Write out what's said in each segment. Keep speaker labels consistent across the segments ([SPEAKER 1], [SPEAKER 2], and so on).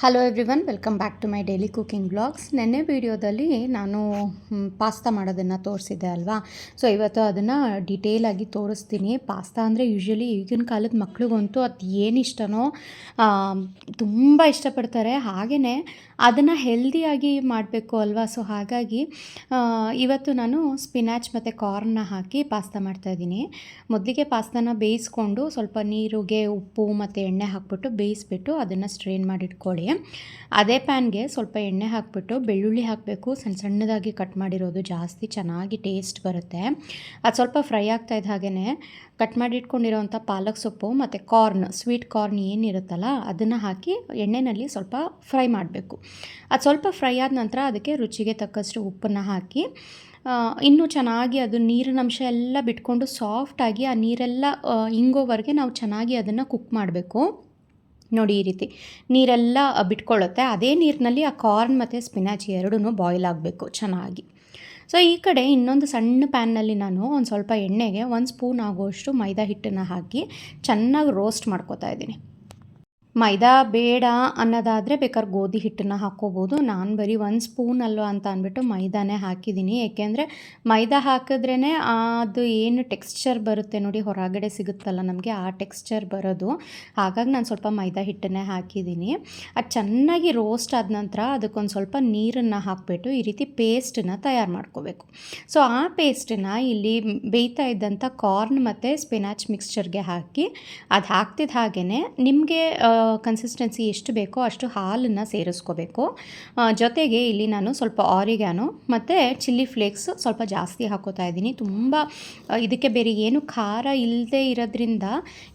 [SPEAKER 1] Hello everyone, welcome back to my daily cooking blogs. ನೆನ್ನೆ ವೀಡಿಯೋದಲ್ಲಿ ನಾನು ಪಾಸ್ತಾ ಮಾಡೋದನ್ನು ತೋರಿಸಿದ್ದೆ ಅಲ್ವಾ. ಸೊ ಇವತ್ತು ಅದನ್ನು ಡಿಟೇಲಾಗಿ ತೋರಿಸ್ತೀನಿ. ಪಾಸ್ತಾ ಅಂದರೆ ಯೂಶ್ವಲಿ ಈಗಿನ ಕಾಲದ ಮಕ್ಳಿಗಂತೂ ಅದು ಏನು ಇಷ್ಟನೋ ತುಂಬ ಇಷ್ಟಪಡ್ತಾರೆ. ಹಾಗೆಯೇ ಅದನ್ನು ಹೆಲ್ದಿಯಾಗಿ ಮಾಡಬೇಕು ಅಲ್ವಾ. ಸೊ ಹಾಗಾಗಿ ಇವತ್ತು ನಾನು ಸ್ಪಿನಾಚ್ ಮತ್ತು ಕಾರ್ನ್ನ ಹಾಕಿ ಪಾಸ್ತಾ ಮಾಡ್ತಾಯಿದ್ದೀನಿ. ಮೊದಲಿಗೆ ಪಾಸ್ತಾನ ಬೇಯಿಸ್ಕೊಂಡು ಸ್ವಲ್ಪ ನೀರಿಗೆ ಉಪ್ಪು ಮತ್ತು ಎಣ್ಣೆ ಹಾಕ್ಬಿಟ್ಟು ಬೇಯಿಸ್ಬಿಟ್ಟು ಅದನ್ನು ಸ್ಟ್ರೈನ್ ಮಾಡಿಟ್ಕೊಳ್ಳಿ. ಅದೇ ಪ್ಯಾನ್ಗೆ ಸ್ವಲ್ಪ ಎಣ್ಣೆ ಹಾಕಿಬಿಟ್ಟು ಬೆಳ್ಳುಳ್ಳಿ ಹಾಕಬೇಕು. ಸಣ್ಣ ಸಣ್ಣದಾಗಿ ಕಟ್ ಮಾಡಿರೋದು, ಜಾಸ್ತಿ ಚೆನ್ನಾಗಿ ಟೇಸ್ಟ್ ಬರುತ್ತೆ. ಅದು ಸ್ವಲ್ಪ ಫ್ರೈ ಆಗ್ತಾಯಿದ್ದ ಹಾಗೆಯೇ ಕಟ್ ಮಾಡಿ ಇಟ್ಕೊಂಡಿರೋವಂಥ ಪಾಲಕ್ ಸೊಪ್ಪು ಮತ್ತು ಕಾರ್ನ್, ಸ್ವೀಟ್ ಕಾರ್ನ್ ಏನಿರುತ್ತಲ್ಲ ಅದನ್ನು ಹಾಕಿ ಎಣ್ಣೆಯಲ್ಲಿ ಸ್ವಲ್ಪ ಫ್ರೈ ಮಾಡಬೇಕು. ಅದು ಸ್ವಲ್ಪ ಫ್ರೈ ಆದ ನಂತರ ಅದಕ್ಕೆ ರುಚಿಗೆ ತಕ್ಕಷ್ಟು ಉಪ್ಪನ್ನು ಹಾಕಿ ಇನ್ನೂ ಚೆನ್ನಾಗಿ ಅದು ನೀರಿನ ಅಂಶ ಎಲ್ಲ ಬಿಟ್ಕೊಂಡು ಸಾಫ್ಟಾಗಿ ಆ ನೀರೆಲ್ಲ ಇಂಗೋವರೆಗೆ ನಾವು ಚೆನ್ನಾಗಿ ಅದನ್ನು ಕುಕ್ ಮಾಡಬೇಕು. ನೋಡಿ, ಈ ರೀತಿ ನೀರೆಲ್ಲ ಬಿಟ್ಕೊಳ್ಳುತ್ತೆ. ಅದೇ ನೀರಿನಲ್ಲಿ ಆ ಕಾರ್ನ್ ಮತ್ತು ಸ್ಪಿನಾಚ್ ಎರಡೂ ಬಾಯ್ಲ್ ಆಗಬೇಕು ಚೆನ್ನಾಗಿ. ಸೊ ಈ ಕಡೆ ಇನ್ನೊಂದು ಸಣ್ಣ ಪ್ಯಾನ್ನಲ್ಲಿ ನಾನು ಒಂದು ಸ್ವಲ್ಪ ಎಣ್ಣೆಗೆ 1 ಸ್ಪೂನ್ ಆಗುವಷ್ಟು ಮೈದಾ ಹಿಟ್ಟನ್ನು ಹಾಕಿ ಚೆನ್ನಾಗಿ ರೋಸ್ಟ್ ಮಾಡ್ಕೊತಾ ಇದ್ದೀನಿ. ಮೈದಾ ಬೇಡ ಅನ್ನೋದಾದರೆ ಬೇಕಾದ್ರೆ ಗೋಧಿ ಹಿಟ್ಟನ್ನು ಹಾಕ್ಕೋಬೋದು. ನಾನು ಬರೀ 1 ಸ್ಪೂನ್ ಅಲ್ವಾ ಅಂತ ಅಂದ್ಬಿಟ್ಟು ಮೈದಾನೇ ಹಾಕಿದ್ದೀನಿ. ಏಕೆಂದರೆ ಮೈದಾ ಹಾಕಿದ್ರೇ ಅದು ಏನು ಟೆಕ್ಸ್ಚರ್ ಬರುತ್ತೆ ನೋಡಿ, ಹೊರಗಡೆ ಸಿಗುತ್ತಲ್ಲ ನಮಗೆ ಆ ಟೆಕ್ಸ್ಚರ್ ಬರೋದು. ಹಾಗಾಗಿ ನಾನು ಸ್ವಲ್ಪ ಮೈದಾ ಹಿಟ್ಟನ್ನೇ ಹಾಕಿದ್ದೀನಿ. ಅದು ಚೆನ್ನಾಗಿ ರೋಸ್ಟ್ ಆದ ನಂತರ ಅದಕ್ಕೊಂದು ಸ್ವಲ್ಪ ನೀರನ್ನು ಹಾಕಿಬಿಟ್ಟು ಈ ರೀತಿ ಪೇಸ್ಟನ್ನು ತಯಾರು ಮಾಡ್ಕೋಬೇಕು. ಸೊ ಆ ಪೇಸ್ಟನ್ನು ಇಲ್ಲಿ ಬೇಯ್ತಾ ಇದ್ದಂಥ ಕಾರ್ನ್ ಮತ್ತು ಸ್ಪಿನಾಚ್ ಮಿಕ್ಸ್ಚರ್ಗೆ ಹಾಕಿ ಅದು ಹಾಕ್ತಿದ್ದ ಹಾಗೆಯೇ ನಿಮಗೆ ಕನ್ಸಿಸ್ಟೆನ್ಸಿ ಎಷ್ಟು ಬೇಕೋ ಅಷ್ಟು ಹಾಲನ್ನು ಸೇರಿಸ್ಕೋಬೇಕು. ಜೊತೆಗೆ ಇಲ್ಲಿ ನಾನು ಸ್ವಲ್ಪ ಆರಿಗ್ಯಾನೋ ಮತ್ತು ಚಿಲ್ಲಿ ಫ್ಲೇಕ್ಸ್ ಸ್ವಲ್ಪ ಜಾಸ್ತಿ ಹಾಕೋತಾ ಇದ್ದೀನಿ. ತುಂಬ ಇದಕ್ಕೆ ಬೇರೆ ಏನು ಖಾರ ಇಲ್ಲದೆ ಇರೋದ್ರಿಂದ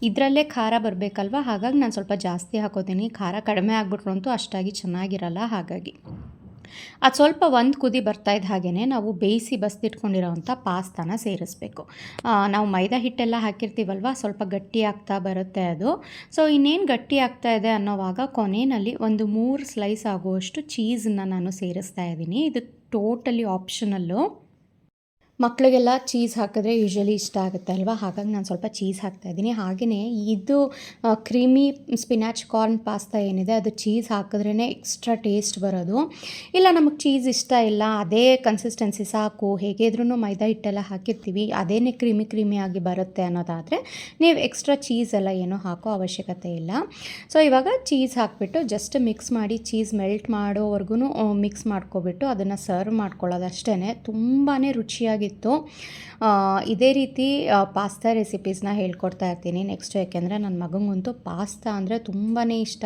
[SPEAKER 1] ಇದರಲ್ಲೇ ಖಾರ ಬರಬೇಕಲ್ವ, ಹಾಗಾಗಿ ನಾನು ಸ್ವಲ್ಪ ಜಾಸ್ತಿ ಹಾಕೋತೀನಿ. ಖಾರ ಕಡಿಮೆ ಆಗಿಬಿಟ್ರು ಅಂತೂ ಅಷ್ಟಾಗಿ ಚೆನ್ನಾಗಿರಲ್ಲ. ಹಾಗಾಗಿ ಅದು ಸ್ವಲ್ಪ ಒಂದು ಕುದಿ ಬರ್ತಾಯಿದ್ದ ಹಾಗೆಯೇ ನಾವು ಬೇಯಿಸಿ ಬಸ್ದಿಟ್ಕೊಂಡಿರೋವಂಥ ಪಾಸ್ತಾನ ಸೇರಿಸ್ಬೇಕು. ನಾವು ಮೈದಾ ಹಿಟ್ಟೆಲ್ಲ ಹಾಕಿರ್ತೀವಲ್ವ, ಸ್ವಲ್ಪ ಗಟ್ಟಿ ಆಗ್ತಾ ಬರುತ್ತೆ ಅದು. ಸೊ ಇನ್ನೇನು ಗಟ್ಟಿ ಆಗ್ತಾ ಇದೆ ಅನ್ನೋವಾಗ ಕೊನೆಯಲ್ಲಿ ಒಂದು 3 ಸ್ಲೈಸ್ ಆಗುವಷ್ಟು ಚೀಸನ್ನು ನಾನು ಸೇರಿಸ್ತಾ ಇದ್ದೀನಿ. ಇದು ಟೋಟಲಿ ಆಪ್ಷನಲ್ಲು. ಮಕ್ಕಳಿಗೆಲ್ಲ ಚೀಸ್ ಹಾಕಿದ್ರೆ ಯೂಶ್ವಲಿ ಇಷ್ಟ ಆಗುತ್ತೆ ಅಲ್ವಾ, ಹಾಗಾಗಿ ನಾನು ಸ್ವಲ್ಪ ಚೀಸ್ ಹಾಕ್ತಾಯಿದ್ದೀನಿ. ಹಾಗೆಯೇ ಇದು ಕ್ರೀಮಿ ಸ್ಪಿನಾಚ್ ಕಾರ್ನ್ ಪಾಸ್ತಾ ಏನಿದೆ ಅದು ಚೀಸ್ ಹಾಕಿದ್ರೇ ಎಕ್ಸ್ಟ್ರಾ ಟೇಸ್ಟ್ ಬರೋದು. ಇಲ್ಲ ನಮಗೆ ಚೀಸ್ ಇಷ್ಟ ಇಲ್ಲ, ಅದೇ ಕನ್ಸಿಸ್ಟೆನ್ಸಿ ಸಾಕು, ಹೇಗೆ ಇದ್ರೂ ಮೈದಾ ಹಿಟ್ಟೆಲ್ಲ ಹಾಕಿರ್ತೀವಿ ಅದೇನೇ ಕ್ರೀಮಿ ಆಗಿ ಬರುತ್ತೆ ಅನ್ನೋದಾದರೆ ನೀವು ಎಕ್ಸ್ಟ್ರಾ ಚೀಸ್ ಎಲ್ಲ ಏನೂ ಹಾಕೋ ಅವಶ್ಯಕತೆ ಇಲ್ಲ. ಸೊ ಇವಾಗ ಚೀಸ್ ಹಾಕಿಬಿಟ್ಟು ಜಸ್ಟ್ ಮಿಕ್ಸ್ ಮಾಡಿ, ಚೀಸ್ ಮೆಲ್ಟ್ ಮಾಡೋವರೆಗೂ ಮಿಕ್ಸ್ ಮಾಡ್ಕೊಬಿಟ್ಟು ಅದನ್ನು ಸರ್ವ್ ಮಾಡ್ಕೊಳ್ಳೋದು ಅಷ್ಟೇ. ತುಂಬಾ ರುಚಿಯಾಗಿ ಇದೇ ರೀತಿ ಪಾಸ್ತಾ ರೆಸಿಪೀಸ್ನ ಹೇಳ್ಕೊಡ್ತಾ ಇರ್ತೀನಿ ನೆಕ್ಸ್ಟ್. ಯಾಕೆಂದರೆ ನನ್ನ ಮಗಂಗಂತೂ ಪಾಸ್ತಾ ಅಂದರೆ ತುಂಬಾ ಇಷ್ಟ.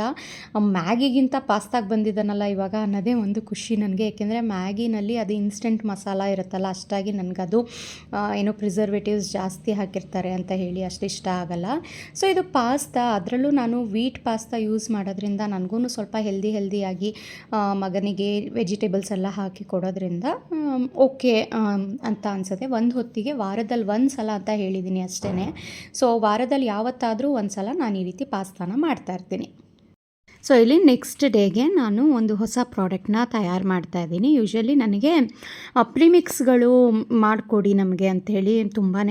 [SPEAKER 1] ಮ್ಯಾಗಿಗಿಂತ ಪಾಸ್ತಾಗೆ ಬಂದಿದ್ದಾನಲ್ಲ ಇವಾಗ ಅನ್ನೋದೇ ಒಂದು ಖುಷಿ ನನಗೆ. ಏಕೆಂದರೆ ಮ್ಯಾಗಿನಲ್ಲಿ ಅದು ಇನ್ಸ್ಟೆಂಟ್ ಮಸಾಲ ಇರುತ್ತಲ್ಲ, ಅಷ್ಟಾಗಿ ನನಗದು ಏನೋ ಪ್ರಿಸರ್ವೇಟಿವ್ಸ್ ಜಾಸ್ತಿ ಹಾಕಿರ್ತಾರೆ ಅಂತ ಹೇಳಿ ಅಷ್ಟು ಇಷ್ಟ ಆಗಲ್ಲ. ಸೊ ಇದು ಪಾಸ್ತಾ, ಅದರಲ್ಲೂ ನಾನು ವೀಟ್ ಪಾಸ್ತಾ ಯೂಸ್ ಮಾಡೋದ್ರಿಂದ ನನಗೂ ಸ್ವಲ್ಪ ಹೆಲ್ದಿಯಾಗಿ ಮಗನಿಗೆ ವೆಜಿಟೇಬಲ್ಸ್ ಎಲ್ಲ ಹಾಕಿ ಕೊಡೋದ್ರಿಂದ ಓಕೆ ಅಂತ ಅನಿಸುತ್ತೆ. ಒಂದು ಹೊತ್ತಿಗೆ ವಾರದಲ್ಲಿ 1 ಸಲ ಅಂತ ಹೇಳಿದ್ದೀನಿ ಅಷ್ಟೇ. ಸೊ ವಾರದಲ್ಲಿ ಯಾವತ್ತಾದರೂ 1 ಸಲ ನಾನು ಈ ರೀತಿ ಪಾಸ್ತಾನ ಮಾಡ್ತಾಯಿರ್ತೀನಿ. ಸೊ ಇಲ್ಲಿ ನೆಕ್ಸ್ಟ್ ಡೇಗೆ ನಾನು ಒಂದು ಹೊಸ ಪ್ರಾಡಕ್ಟ್ನ ತಯಾರು ಮಾಡ್ತಾಯಿದ್ದೀನಿ. ಯೂಶ್ವಲಿ ನನಗೆ ಪ್ರಿಮಿಕ್ಸ್ಗಳು ಮಾಡಿಕೊಡಿ ನಮಗೆ ಅಂಥೇಳಿ ತುಂಬಾ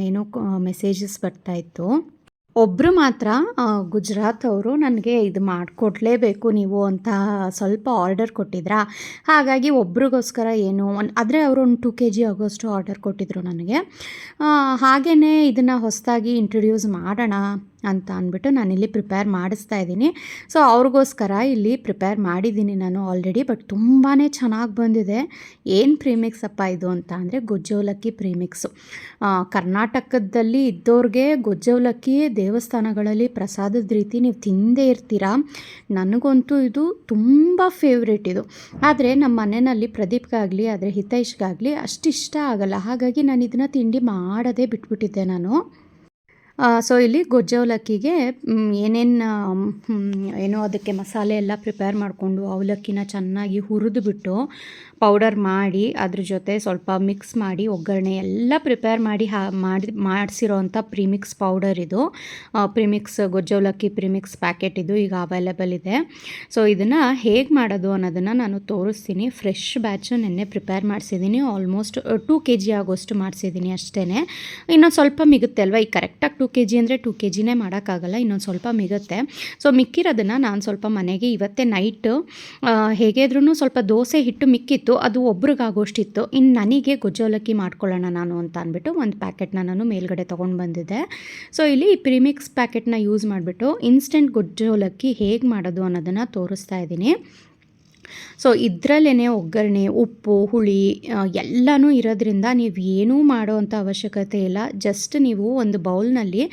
[SPEAKER 1] ಏನೋ ಮೆಸೇಜಸ್ ಬರ್ತಾಯಿತ್ತು. ಒಬ್ಬರು ಮಾತ್ರ ಗುಜರಾತ್ ಅವರು ನನಗೆ ಇದು ಮಾಡಿಕೊಡ್ಲೇಬೇಕು ನೀವು ಅಂತ ಸ್ವಲ್ಪ ಆರ್ಡರ್ ಕೊಟ್ಟಿದ್ರಾ. ಹಾಗಾಗಿ ಒಬ್ರಿಗೋಸ್ಕರ ಏನು ಆದರೆ ಅವರು ಒಂದು 2 kg ಆಗೋಷ್ಟು ಆರ್ಡರ್ ಕೊಟ್ಟಿದ್ರು ನನಗೆ. ಹಾಗೆಯೇ ಇದನ್ನು ಹೊಸದಾಗಿ ಇಂಟ್ರೊಡ್ಯೂಸ್ ಮಾಡೋಣ ಅಂತ ಅಂದ್ಬಿಟ್ಟು ನಾನಿಲ್ಲಿ ಪ್ರಿಪೇರ್ ಮಾಡಿಸ್ತಾ ಇದ್ದೀನಿ. ಸೊ ಅವ್ರಿಗೋಸ್ಕರ ಇಲ್ಲಿ ಪ್ರಿಪೇರ್ ಮಾಡಿದ್ದೀನಿ ನಾನು ಆಲ್ರೆಡಿ. ಬಟ್ ತುಂಬಾ ಚೆನ್ನಾಗಿ ಬಂದಿದೆ. ಏನು ಪ್ರೀಮಿಕ್ಸ್ ಅಪ್ಪ ಇದು ಅಂತ ಅಂದರೆ ಗೊಜ್ಜವಲಕ್ಕಿ ಪ್ರೀಮಿಕ್ಸು. ಕರ್ನಾಟಕದಲ್ಲಿ ಇದ್ದವ್ರಿಗೆ ಗೊಜ್ಜವಲಕ್ಕಿ ದೇವಸ್ಥಾನಗಳಲ್ಲಿ ಪ್ರಸಾದದ ರೀತಿ ನೀವು ತಿಂದೇ ಇರ್ತೀರಾ. ನನಗಂತೂ ಇದು ತುಂಬ ಫೇವ್ರೇಟ್ ಇದು. ಆದರೆ ನಮ್ಮ ಮನೆಯಲ್ಲಿ ಪ್ರದೀಪ್ಗಾಗಲಿ ಆದರೆ ಹಿತೈಷ್ಗಾಗಲಿ ಅಷ್ಟಿಷ್ಟ ಆಗಲ್ಲ. ಹಾಗಾಗಿ ನಾನು ಇದನ್ನು ತಿಂಡಿ ಮಾಡೋದೇ ಬಿಟ್ಬಿಟ್ಟಿದ್ದೆ ನಾನು. ಸೊ ಇಲ್ಲಿ ಗೊಜ್ಜವಲಕ್ಕಿಗೆ ಏನೋ ಅದಕ್ಕೆ ಮಸಾಲೆ ಎಲ್ಲ ಪ್ರಿಪೇರ್ ಮಾಡಿಕೊಂಡು ಅವಲಕ್ಕಿನ ಚೆನ್ನಾಗಿ ಹುರಿದುಬಿಟ್ಟು ಪೌಡರ್ ಮಾಡಿ ಅದ್ರ ಜೊತೆ ಸ್ವಲ್ಪ ಮಿಕ್ಸ್ ಮಾಡಿ ಒಗ್ಗರಣೆ ಎಲ್ಲ ಪ್ರಿಪೇರ್ ಮಾಡಿ ಮಾಡಿಸಿರೋ ಅಂಥ ಪ್ರಿಮಿಕ್ಸ್ ಪೌಡರ್ ಇದು. ಪ್ರಿಮಿಕ್ಸ್ ಗೊಜ್ಜವಲಕ್ಕಿ ಪ್ರಿಮಿಕ್ಸ್ ಪ್ಯಾಕೆಟ್ ಇದು ಈಗ ಅವೈಲೇಬಲ್ ಇದೆ. ಸೊ ಇದನ್ನು ಹೇಗೆ ಮಾಡೋದು ಅನ್ನೋದನ್ನು ನಾನು ತೋರಿಸ್ತೀನಿ. ಫ್ರೆಶ್ ಬ್ಯಾಚು ನೆನ್ನೆ ಪ್ರಿಪೇರ್ ಮಾಡಿಸಿದ್ದೀನಿ. ಆಲ್ಮೋಸ್ಟ್ 2 kg ಆಗೋಷ್ಟು ಮಾಡಿಸಿದ್ದೀನಿ ಅಷ್ಟೇ. ಇನ್ನೊಂದು ಸ್ವಲ್ಪ ಮಿಗುತ್ತೆ ಅಲ್ವಾ, ಈಗ ಕರೆಕ್ಟಾಗಿ 2 2 ಕೆ ಜಿ ಅಂದರೆ 2 ಕೆ ಜಿನೇ ಮಾಡೋಕ್ಕಾಗಲ್ಲ, ಇನ್ನೊಂದು ಸ್ವಲ್ಪ ಮಿಗುತ್ತೆ. ಸೊ ಮಿಕ್ಕಿರೋದನ್ನು ನಾನು ಸ್ವಲ್ಪ ಮನೆಗೆ ಇವತ್ತೇ ನೈಟ್ ಹೇಗಿದ್ರೂ ಸ್ವಲ್ಪ ದೋಸೆ ಹಿಟ್ಟು ಮಿಕ್ಕಿತ್ತು, ಅದು ಒಬ್ರಿಗಾಗೋಷ್ಟಿತ್ತು. ಇನ್ನು ನನಗೆ ಗೊಜ್ಜು ಅವಲಕ್ಕಿ ಮಾಡ್ಕೊಳ್ಳೋಣ ನಾನು ಅಂತ ಅಂದ್ಬಿಟ್ಟು ಒಂದು ಪ್ಯಾಕೆಟ್ನ ನಾನು ಮೇಲ್ಗಡೆ ತೊಗೊಂಡು ಬಂದಿದ್ದೆ. ಸೊ ಇಲ್ಲಿ ಈ ಪ್ರಿಮಿಕ್ಸ್ ಪ್ಯಾಕೆಟ್ನ ಯೂಸ್ ಮಾಡಿಬಿಟ್ಟು ಇನ್ಸ್ಟೆಂಟ್ ಗೊಜ್ಜು ಅವಲಕ್ಕಿ ಹೇಗೆ ಮಾಡೋದು ಅನ್ನೋದನ್ನು ತೋರಿಸ್ತಾ ಇದ್ದೀನಿ. ಸೊ ಇದರಲ್ಲೇ ಒಗ್ಗರಣೆ, ಉಪ್ಪು, ಹುಳಿ ಎಲ್ಲನೂ ಇರೋದ್ರಿಂದ ನೀವು ಏನೂ ಮಾಡೋ ಅಂಥ ಅವಶ್ಯಕತೆ ಇಲ್ಲ. ಜಸ್ಟ್ ನೀವು ಒಂದು ಬೌಲ್ನಲ್ಲಿ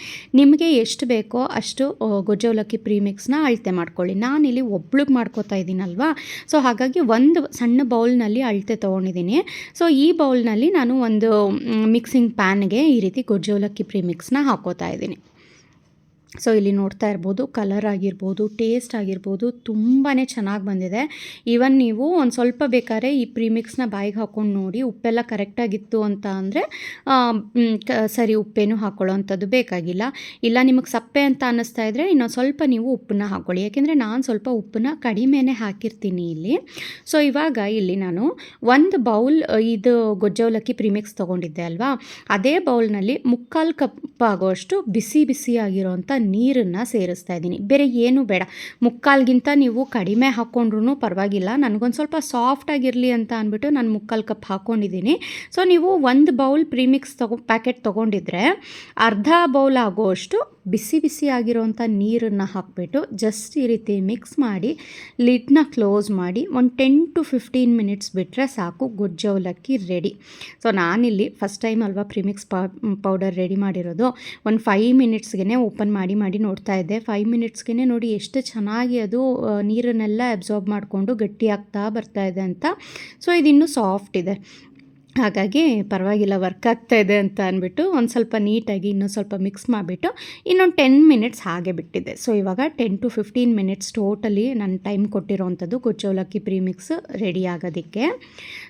[SPEAKER 1] ನಿಮಗೆ ಎಷ್ಟು ಬೇಕೋ ಅಷ್ಟು ಗೊಜ್ಜು ಅವಲಕ್ಕಿ ಪ್ರೀಮಿಕ್ಸ್ನ ಅಳತೆ ಮಾಡ್ಕೊಳ್ಳಿ. ನಾನಿಲ್ಲಿ ಒಬ್ಳಿಗೆ ಮಾಡ್ಕೋತಾ ಇದ್ದೀನಲ್ವಾ, ಸೊ ಹಾಗಾಗಿ ಒಂದು ಸಣ್ಣ ಬೌಲ್ನಲ್ಲಿ ಅಳತೆ ತೊಗೊಂಡಿದ್ದೀನಿ. ಸೊ ಈ ಬೌಲ್ನಲ್ಲಿ ನಾನು ಒಂದು ಮಿಕ್ಸಿಂಗ್ ಪ್ಯಾನ್ಗೆ ಈ ರೀತಿ ಗೊಜ್ಜು ಅವಲಕ್ಕಿ ಪ್ರೀಮಿಕ್ಸ್ನ ಹಾಕೋತಾ ಇದ್ದೀನಿ. ಸೊ ಇಲ್ಲಿ ನೋಡ್ತಾ ಇರ್ಬೋದು, ಕಲರ್ ಆಗಿರ್ಬೋದು, ಟೇಸ್ಟ್ ಆಗಿರ್ಬೋದು ತುಂಬಾ ಚೆನ್ನಾಗಿ ಬಂದಿದೆ. ಈವನ್ ನೀವು ಒಂದು ಸ್ವಲ್ಪ ಬೇಕಾದ್ರೆ ಈ ಪ್ರೀಮಿಕ್ಸ್ನ ಬಾಯಿಗೆ ಹಾಕ್ಕೊಂಡು ನೋಡಿ, ಉಪ್ಪೆಲ್ಲ ಕರೆಕ್ಟಾಗಿತ್ತು ಅಂತ ಅಂದರೆ ಸರಿ ಉಪ್ಪೇನು ಹಾಕ್ಕೊಳ್ಳೋ ಅಂಥದ್ದು ಬೇಕಾಗಿಲ್ಲ. ಇಲ್ಲ ನಿಮಗೆ ಸಪ್ಪೆ ಅಂತ ಅನ್ನಿಸ್ತಾ ಇದ್ದರೆ ಇನ್ನೊಂದು ಸ್ವಲ್ಪ ನೀವು ಉಪ್ಪನ್ನ ಹಾಕ್ಕೊಳ್ಳಿ, ಯಾಕೆಂದರೆ ನಾನು ಸ್ವಲ್ಪ ಉಪ್ಪನ್ನ ಕಡಿಮೆನೇ ಹಾಕಿರ್ತೀನಿ ಇಲ್ಲಿ. ಸೊ ಇವಾಗ ಇಲ್ಲಿ ನಾನು ಒಂದು ಬೌಲ್ ಇದು ಗೊಜ್ಜು ಅವಲಕ್ಕಿ ಪ್ರೀಮಿಕ್ಸ್ ತೊಗೊಂಡಿದ್ದೆ ಅಲ್ವಾ, ಅದೇ ಬೌಲ್ನಲ್ಲಿ 3/4 ಕಪ್ ಆಗೋಷ್ಟು ಬಿಸಿ ಬಿಸಿ ಆಗಿರೋಂಥ ನೀರನ್ನು ಸೇರಿಸ್ತಾ ಇದ್ದೀನಿ. ಬೇರೆ ಏನೂ ಬೇಡ, 3/4ಗಿಂತ ನೀವು ಕಡಿಮೆ ಹಾಕ್ಕೊಂಡ್ರೂ ಪರವಾಗಿಲ್ಲ. ನನಗೊಂದು ಸ್ವಲ್ಪ ಸಾಫ್ಟಾಗಿರಲಿ ಅಂತ ಅಂದ್ಬಿಟ್ಟು ನಾನು 3/4 ಕಪ್ ಹಾಕ್ಕೊಂಡಿದ್ದೀನಿ. ಸೊ ನೀವು ಒಂದು ಬೌಲ್ ಪ್ರೀಮಿಕ್ಸ್ ಪ್ಯಾಕೆಟ್ ತೊಗೊಂಡಿದ್ರೆ ಅರ್ಧ ಬೌಲ್ ಆಗೋಷ್ಟು ಬಿಸಿ ಬಿಸಿ ಆಗಿರೋಂಥ ನೀರನ್ನು ಹಾಕಿಬಿಟ್ಟು ಜಸ್ಟ್ ಈ ರೀತಿ ಮಿಕ್ಸ್ ಮಾಡಿ ಲಿಡ್ನ ಕ್ಲೋಸ್ ಮಾಡಿ ಒಂದು 10 to 15 ಮಿನಿಟ್ಸ್ ಬಿಟ್ಟರೆ ಸಾಕು, ಗೊಜ್ಜು ಅವಲಕ್ಕಿ ರೆಡಿ. ಸೊ ನಾನಿಲ್ಲಿ ಫಸ್ಟ್ ಟೈಮ್ ಅಲ್ವಾ ಪ್ರೀಮಿಕ್ಸ್ ಪೌಡರ್ ರೆಡಿ ಮಾಡಿರೋದು, ಒಂದು 5 ಮಿನಿಟ್ಸ್ಗೆ ಓಪನ್ ಮಾಡಿ ನೋಡ್ತಾ ಇದ್ದೆ. 5 ಮಿನಿಟ್ಸ್ಗೆ ನೋಡಿ ಎಷ್ಟು ಚೆನ್ನಾಗಿ ಅದು ನೀರನ್ನೆಲ್ಲ ಅಬ್ಸಾರ್ಬ್ ಮಾಡಿಕೊಂಡು ಗಟ್ಟಿ ಆಗ್ತಾ ಬರ್ತಾ ಇದೆ ಅಂತ. ಸೊ ಇದಿನ್ನೂ ಸಾಫ್ಟ್ ಇದೆ, ಹಾಗಾಗಿ ಪರವಾಗಿಲ್ಲ, ವರ್ಕ್ ಆಗ್ತಾಯಿದೆ ಅಂತ ಅಂದ್ಬಿಟ್ಟು ಒಂದು ಸ್ವಲ್ಪ ನೀಟಾಗಿ ಇನ್ನೊಂದು ಸ್ವಲ್ಪ ಮಿಕ್ಸ್ ಮಾಡಿಬಿಟ್ಟು ಇನ್ನೊಂದು 10 ಮಿನಿಟ್ಸ್ ಹಾಗೆ ಬಿಟ್ಟಿದ್ದೆ. ಸೊ ಇವಾಗ 10 to 15 ಮಿನಿಟ್ಸ್ ಟೋಟಲಿ ನಾನು ಟೈಮ್ ಕೊಟ್ಟಿರೋವಂಥದ್ದು ಗೊಜ್ಜು ಅವಲಕ್ಕಿ ಪ್ರೀಮಿಕ್ಸ್ ರೆಡಿ ಆಗೋದಕ್ಕೆ.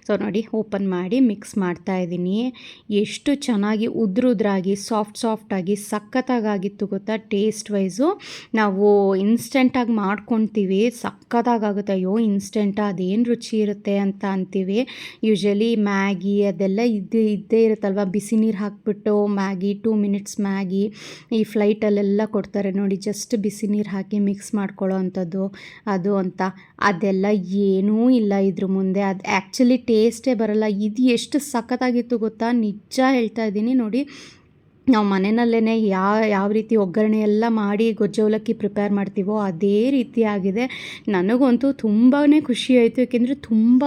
[SPEAKER 1] ಸೊ ನೋಡಿ ಓಪನ್ ಮಾಡಿ ಮಿಕ್ಸ್ ಮಾಡ್ತಾಯಿದ್ದೀನಿ. ಎಷ್ಟು ಚೆನ್ನಾಗಿ ಉದ್ರಾಗಿ ಸಾಫ್ಟಾಗಿ ಸಖತ್ತಾಗಿತ್ತು ಗೊತ್ತಾ. ಟೇಸ್ಟ್ ವೈಸು ನಾವು ಇನ್ಸ್ಟೆಂಟಾಗಿ ಮಾಡ್ಕೊತೀವಿ, ಸಖತ್ತಾಗುತ್ತೆ. ಅಯ್ಯೋ ಇನ್ಸ್ಟೆಂಟಾ ಅದೇನು ರುಚಿ ಇರುತ್ತೆ ಅಂತ ಅಂತೀವಿ. ಯೂಶ್ವಲಿ ಮ್ಯಾಗಿ ಅದೆಲ್ಲ ಇದ್ದೇ ಇರುತ್ತಲ್ವ, ಬಿಸಿ ನೀರು ಹಾಕಿಬಿಟ್ಟು ಮ್ಯಾಗಿ 2 ಮಿನಿಟ್ಸ್ ಮ್ಯಾಗಿ ಈ ಫ್ಲೈಟಲ್ಲೆಲ್ಲ ಕೊಡ್ತಾರೆ ನೋಡಿ, ಜಸ್ಟ್ ಬಿಸಿ ನೀರು ಹಾಕಿ ಮಿಕ್ಸ್ ಮಾಡ್ಕೊಳ್ಳೋ ಅಂಥದ್ದು ಅದು ಅಂತ. ಅದೆಲ್ಲ ಏನೂ ಇಲ್ಲ ಇದ್ರ ಮುಂದೆ, ಅದು ಆ್ಯಕ್ಚುಲಿ ಟೇಸ್ಟೇ ಬರಲ್ಲ. ಇದು ಎಷ್ಟು ಸಖತ್ತಾಗಿತ್ತು ಗೊತ್ತಾ, ನಿಜ ಹೇಳ್ತಾ ಇದ್ದೀನಿ. ನೋಡಿ ನಾವು ಮನೆಯಲ್ಲೇ ಯಾವ ರೀತಿ ಒಗ್ಗರಣೆ ಎಲ್ಲ ಮಾಡಿ ಗೊಜ್ಜು ಅವಲಕ್ಕಿ ಪ್ರಿಪೇರ್ ಮಾಡ್ತೀವೋ ಅದೇ ರೀತಿ ಆಗಿದೆ. ನನಗಂತೂ ತುಂಬಾ ಖುಷಿ ಆಯಿತು, ಏಕೆಂದರೆ ತುಂಬ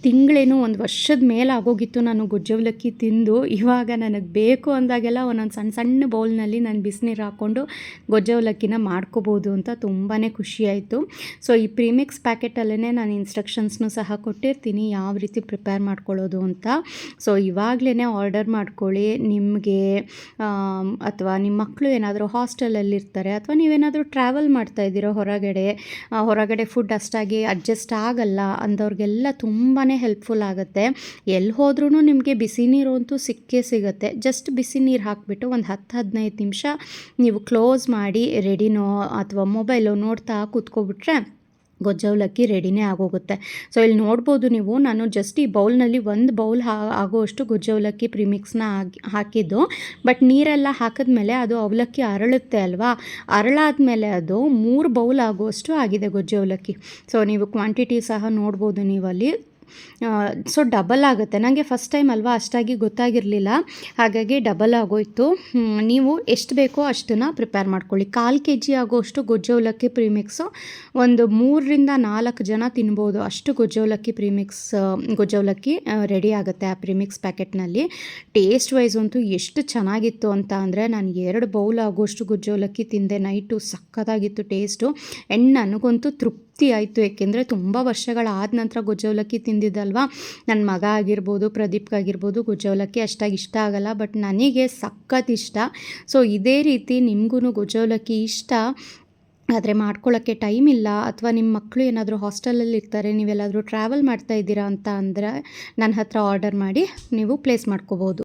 [SPEAKER 1] ತಿಂಗಳೇನು 1 ವರ್ಷದ ಮೇಲೆ ಆಗೋಗಿತ್ತು ನಾನು ಗೊಜ್ಜು ಅವಲಕ್ಕಿ ತಿಂದು. ಇವಾಗ ನನಗೆ ಬೇಕು ಅಂದಾಗೆಲ್ಲ ಒಂದೊಂದು ಸಣ್ಣ ಬೌಲ್ನಲ್ಲಿ ನಾನು ಬಿಸಿನೀರು ಹಾಕ್ಕೊಂಡು ಗೊಜ್ಜು ಅವಲಕ್ಕಿನ ಮಾಡ್ಕೋಬೋದು ಅಂತ ತುಂಬಾ ಖುಷಿ ಆಯಿತು. ಸೊ ಈ ಪ್ರೀಮಿಕ್ಸ್ ಪ್ಯಾಕೆಟಲ್ಲೇ ನಾನು ಇನ್ಸ್ಟ್ರಕ್ಷನ್ಸ್ನೂ ಸಹ ಕೊಟ್ಟಿರ್ತೀನಿ ಯಾವ ರೀತಿ ಪ್ರಿಪೇರ್ ಮಾಡ್ಕೊಳ್ಳೋದು ಅಂತ. ಸೊ ಇವಾಗಲೇ ಆರ್ಡರ್ ಮಾಡ್ಕೊಳ್ಳಿ. ನಿಮಗೆ ಅಥವಾ ನಿಮ್ಮ ಮಕ್ಕಳು ಏನಾದರೂ ಹಾಸ್ಟೆಲಲ್ಲಿರ್ತಾರೆ ಅಥವಾ ನೀವೇನಾದರೂ ಟ್ರಾವೆಲ್ ಮಾಡ್ತಾ ಇದ್ದೀರೋ ಹೊರಗಡೆ ಫುಡ್ ಅಷ್ಟಾಗಿ ಅಡ್ಜಸ್ಟ್ ಆಗಲ್ಲ ಅಂದವ್ರಿಗೆಲ್ಲ ತುಂಬಾ ಹೆಲ್ಪ್ಫುಲ್ ಆಗುತ್ತೆ. ಎಲ್ಲಿ ಹೋದ್ರೂ ನಿಮಗೆ ಬಿಸಿ ನೀರು ಅಂತೂ ಸಿಗುತ್ತೆ. ಜಸ್ಟ್ ಬಿಸಿ ನೀರು ಹಾಕಿಬಿಟ್ಟು ಒಂದು 10-15 ನಿಮಿಷ ನೀವು ಕ್ಲೋಸ್ ಮಾಡಿ ರೆಡಿನೋ ಅಥವಾ ಮೊಬೈಲೋ ನೋಡ್ತಾ ಕೂತ್ಕೊಬಿಟ್ರೆ ಗೊಜ್ಜು ಅವಲಕ್ಕಿ ರೆಡಿನೇ ಆಗೋಗುತ್ತೆ. ಸೊ ಇಲ್ಲಿ ನೋಡ್ಬೋದು ನೀವು, ನಾನು ಜಸ್ಟ್ ಈ ಬೌಲ್ನಲ್ಲಿ 1 ಬೌಲ್ ಆಗೋಷ್ಟು ಗೊಜ್ಜು ಅವಲಕ್ಕಿ ಪ್ರಿಮಿಕ್ಸ್ನ ಹಾಕಿದ್ದು. ಬಟ್ ನೀರೆಲ್ಲ ಹಾಕಿದ್ಮೇಲೆ ಅದು ಅವಲಕ್ಕಿ ಅರಳುತ್ತೆ ಅಲ್ವಾ, ಅರಳಾದ್ಮೇಲೆ ಅದು 3 ಬೌಲ್ ಆಗೋಷ್ಟು ಆಗಿದೆ ಗೊಜ್ಜು ಅವಲಕ್ಕಿ. ಸೊ ನೀವು ಕ್ವಾಂಟಿಟಿ ಸಹ ನೋಡ್ಬೋದು ನೀವಲ್ಲಿ. ಸೊ ಡಬಲ್ ಆಗುತ್ತೆ. ನನಗೆ ಫಸ್ಟ್ ಟೈಮ್ ಅಲ್ವಾ ಅಷ್ಟಾಗಿ ಗೊತ್ತಾಗಿರಲಿಲ್ಲ, ಹಾಗಾಗಿ ಡಬಲ್ ಆಗೋಯಿತು. ನೀವು ಎಷ್ಟು ಬೇಕೋ ಅಷ್ಟನ್ನು ಪ್ರಿಪೇರ್ ಮಾಡ್ಕೊಳ್ಳಿ. 1/4 kg ಆಗೋಷ್ಟು ಗೊಜ್ಜು ಅವಲಕ್ಕಿ ಪ್ರೀಮಿಕ್ಸು ಒಂದು 3-4 ಜನ ತಿನ್ಬೋದು, ಅಷ್ಟು ಗೊಜ್ಜು ಅವಲಕ್ಕಿ ರೆಡಿ ಆಗುತ್ತೆ ಆ ಪ್ರೀಮಿಕ್ಸ್ ಪ್ಯಾಕೆಟ್ನಲ್ಲಿ. ಟೇಸ್ಟ್ ವೈಸ್ ಅಂತೂ ಎಷ್ಟು ಚೆನ್ನಾಗಿತ್ತು ಅಂತ ಅಂದರೆ, ನಾನು 2 ಬೌಲ್ ಆಗೋಷ್ಟು ಗೊಜ್ಜು ಅವಲಕ್ಕಿ ತಿಂದೆ ನೈಟು. ಸಖತ್ತಾಗಿತ್ತು ಟೇಸ್ಟು. ಆ್ಯಂಡ್ ನನಗಂತೂ ತೃಪ್ತಿ ಆಯಿತು, ಏಕೆಂದರೆ ತುಂಬ ವರ್ಷಗಳಾದ ನಂತರ ಗೊಜ್ಜು ಅವಲಕ್ಕಿ ತಿಂದಿದ್ದಲ್ವಾ. ನನ್ನ ಮಗ ಆಗಿರ್ಬೋದು, ಪ್ರದೀಪ್ಗಾಗಿರ್ಬೋದು ಗೊಜ್ಜು ಅವಲಕ್ಕಿ ಅಷ್ಟಾಗಿ ಇಷ್ಟ ಆಗಲ್ಲ, ಬಟ್ ನನಗೆ ಸಖತ್ ಇಷ್ಟ. ಸೊ ಇದೇ ರೀತಿ ನಿಮಗೂ ಗೊಜ್ಜು ಅವಲಕ್ಕಿ ಇಷ್ಟ ಆದರೆ ಮಾಡ್ಕೊಳ್ಳೋಕ್ಕೆ ಟೈಮ್ ಇಲ್ಲ, ಅಥವಾ ನಿಮ್ಮ ಮಕ್ಕಳು ಏನಾದರೂ ಹಾಸ್ಟೆಲಲ್ಲಿ ಇರ್ತಾರೆ, ನೀವೆಲ್ಲಾದರೂ ಟ್ರಾವೆಲ್ ಮಾಡ್ತಾ ಇದ್ದೀರಾ ಅಂತ ಅಂದರೆ ನನ್ನ ಹತ್ರ ಆರ್ಡರ್ ಮಾಡಿ ನೀವು ಪ್ಲೇಸ್ ಮಾಡ್ಕೋಬೋದು.